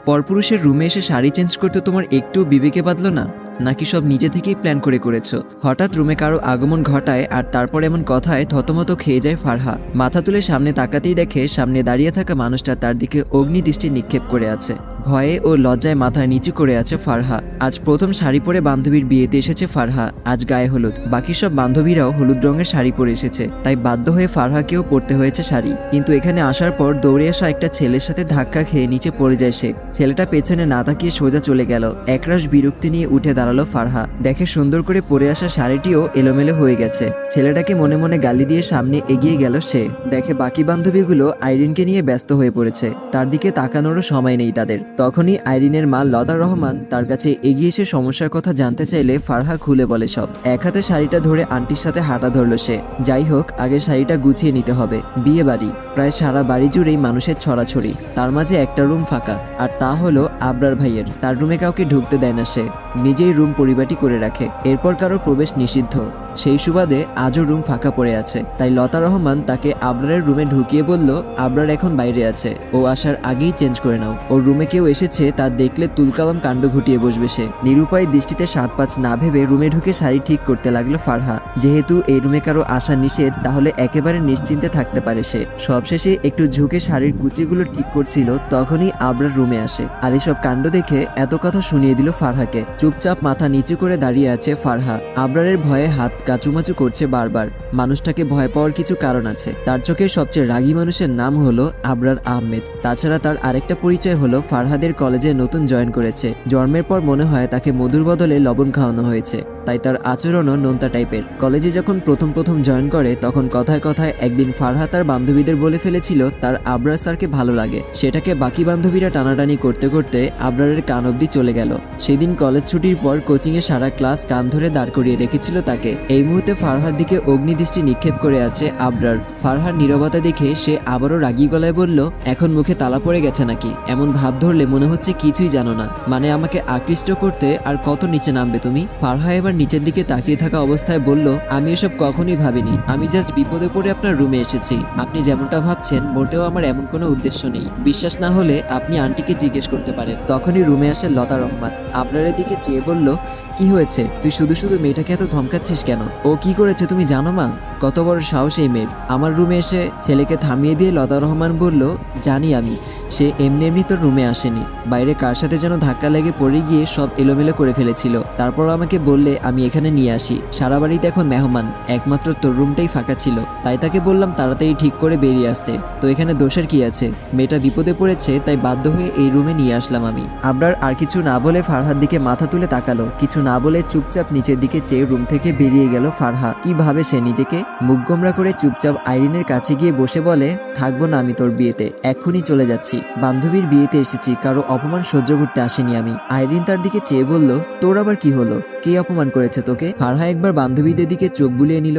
পরপুরুষের রুমে এসে শাড়ি চেঞ্জ করতে তোমার একটু বিবেকে বাঁধলো না? নাকি সব নিজে থেকেই প্ল্যান করে করেছো? হঠাৎ রুমে কারো আগমন ঘটায় আর তারপর এমন কথায় থতমত খেয়ে যায় ফারহা। মাথা তুলে সামনে তাকাতেই দেখে সামনে দাঁড়িয়ে থাকা মানুষটা তার দিকে অগ্নিদৃষ্টি নিক্ষেপ করে আছে। ভয়ে ও লজ্জায় মাথা নিচু করে আছে ফারহা। আজ প্রথম শাড়ি পরে বান্ধবীর বিয়েতে এসেছে ফারহা। আজ গায়ে হলুদ, বাকি সব বান্ধবীরাও হলুদ রঙের শাড়ি পরে এসেছে, তাই বাধ্য হয়ে ফারহাকেও পরতে হয়েছে শাড়ি। কিন্তু এখানে আসার পর দৌড়ে আসা একটা ছেলের সাথে ধাক্কা খেয়ে নিচে পড়ে যায় সে। ছেলেটা পেছনে না তাকিয়ে সোজা চলে গেল। একরাশ বিরক্তি নিয়ে উঠে দাঁড়ালো ফারহা। দেখে সুন্দর করে পরে আসা শাড়িটিও এলোমেলো হয়ে গেছে। ছেলেটাকে মনে মনে গালি দিয়ে সামনে এগিয়ে গেল সে। দেখে বাকি বান্ধবীগুলো আইরিনকে নিয়ে ব্যস্ত হয়ে পড়েছে, তার দিকে তাকানোরও সময় নেই তাদের। তখনই আইরিনের মা লতা রহমান তার কাছে এগিয়ে এসে সমস্যার কথা জানতে চাইলে ফারহা খুলে বলে সব। এক হাতে শাড়িটা ধরে আন্টির সাথে হাঁটা ধরলো সে। যাই হোক, আগে শাড়িটা গুছিয়ে নিতে হবে। বিয়ে বাড়ি, প্রায় সারা বাড়ি জুড়েই মানুষের ছড়াছড়ি, তার মাঝে একটা রুম ফাঁকা, আর তা হলো আবরার ভাইয়ের। তার রুমে কাউকে ঢুকতে দেয় না সে, নিজেই রুম পরিপাটি করে রাখে। এরপর কারো প্রবেশ নিষিদ্ধ। সেই সুবাদে আজও রুম ফাঁকা পড়ে আছে, তাই লতা রহমান তাকে আবরারের রুমে ঢুকিয়ে বলল, আবরার এখন বাইরে আছে, ও আসার আগেই চেঞ্জ করে নাও। ওর রুমে কেউ এসেছে, তা দেখলে তুলকালাম কাণ্ড ঘটিয়ে বসবে সে। নিরুপায় দৃষ্টিতে সাত পাঁচ না ভেবে রুমে ঢুকে শাড়ি ঠিক করতে লাগলো ফারহা। যেহেতু এই রুমে কারো আসা নিষেধ, তাহলে একেবারে নিশ্চিন্তে থাকতে পারে সে। সবশেষে একটু ঝুঁকে শাড়ির কুচিগুলো ঠিক করছিল, তখনই আবরার রুমে আসে। আর এসব কাণ্ড দেখে এত কথা শুনিয়ে দিল ফারহাকে। চুপচাপ মাথা নিচু করে দাঁড়িয়ে আছে ফারহা। আবরারের ভয়ে হাত কাচুমাচু করছে বারবার। মানুষটাকে ভয় পাওয়ার কিছু কারণ আছে। তার চোখের সবচেয়ে রাগী মানুষের নাম হলো আবরার আহমেদ। তাছাড়া তার আরেকটা পরিচয় হলো ফারহাদের কলেজে নতুন জয়েন করেছে। জন্মের পর মনে হয় তাকে মধুর বদলে লবণ খাওয়ানো হয়েছে, তাই তার আচরণও নোনতা টাইপের। কলেজে যখন প্রথম জয়েন করে, তখন কথায় কথায় একদিন ফারহা তার বান্ধবীদের বলে ফেলেছিল তার আবরার স্যারকে ভালো লাগে। সেটাকে বাকি বান্ধবীরা টানাটানি করতে করতে আবরারের কান অব্দি চলে গেল। সেদিন কলেজ ছুটির পর কোচিংয়ে সারা ক্লাস কান ধরে দাঁড় করিয়ে রেখেছিল তাকে। এই মুহূর্তে ফারহার দিকে অগ্নিদৃষ্টি নিক্ষেপ করে আছে আবরার। ফারহার নীরবতা দেখে সে আবারও রাগী গলায় বলল, এখন মুখে তালা পড়ে গেছে নাকি? এমন ভাব ধরলে মনে হচ্ছে কিছুই জানো না। মানে আমাকে আকৃষ্ট করতে আর কত নিচে নামবে তুমি? ফারহা এবার নিচের দিকে তাকিয়ে থাকা অবস্থায় বলল, আমি এসব কখনোই ভাবিনি। আমি জাস্ট বিপদে পড়ে আপনার রুমে এসেছি। আপনি যেমনটা ভাবছেন মোটেও আমার এমন কোনো উদ্দেশ্য নেই। বিশ্বাস না হলে আপনি আন্টিকে জিজ্ঞেস করতে পারেন। তখনই রুমে আসে লতা রহমান। আবরারের দিকে চেয়ে বলল, কি হয়েছে? তুই শুধু শুধু মেয়েটাকে এত ধমকাচ্ছিস কেন? ও কি করেছে তুমি জানো মা? কত বড় সাহস এই মেয়ের! আমার রুমে এসে ছেলেকে থামিয়ে দিয়ে লতা রহমান বলল, জানি আমি, সে এমনি এমনি তোর রুমে আসেনি। বাইরে কার সাথে যেন ধাক্কা লেগে পড়ে গিয়ে সব এলোমেলো করে ফেলেছিল। তারপর আমাকে বললে আমি এখানে নিয়ে আসি। সারা বাড়িতে এখন মেহমান, একমাত্র তোর রুমটাই ফাঁকা ছিল, তাই তাকে বললাম তাড়াতাড়ি ঠিক করে বেরিয়ে আসতে। তো এখানে দোষের কি আছে? মেয়েটা বিপদে পড়েছে, তাই বাধ্য হয়ে এই রুমে নিয়ে আসলাম আমি। আবরার আর কিছু না বলে ফারহার দিকে মাথা তুলে তাকালো। কিছু না বলে চুপচাপ নিচের দিকে চেয়ে রুম থেকে বেরিয়ে গেল ফারহা। কি ভাবে সে নিজেকে? মুখ গোমরা করে চুপচাপ আইরিনের কাছে গিয়ে বসে বলে, থাকবো না আমি তোর বিয়েতে, এক্ষুনি চলে যাচ্ছি। বান্ধবীর বিয়েতে এসেছি, কারো অপমান সহ্য করতে আসেনি আমি। আইরিন তার দিকে চেয়ে বলল, তোর আবার কি হলো? কে অপমান করেছে তোকে? ফারহা একবার বান্ধবীদের দিকে চোখ বুলিয়ে নিল।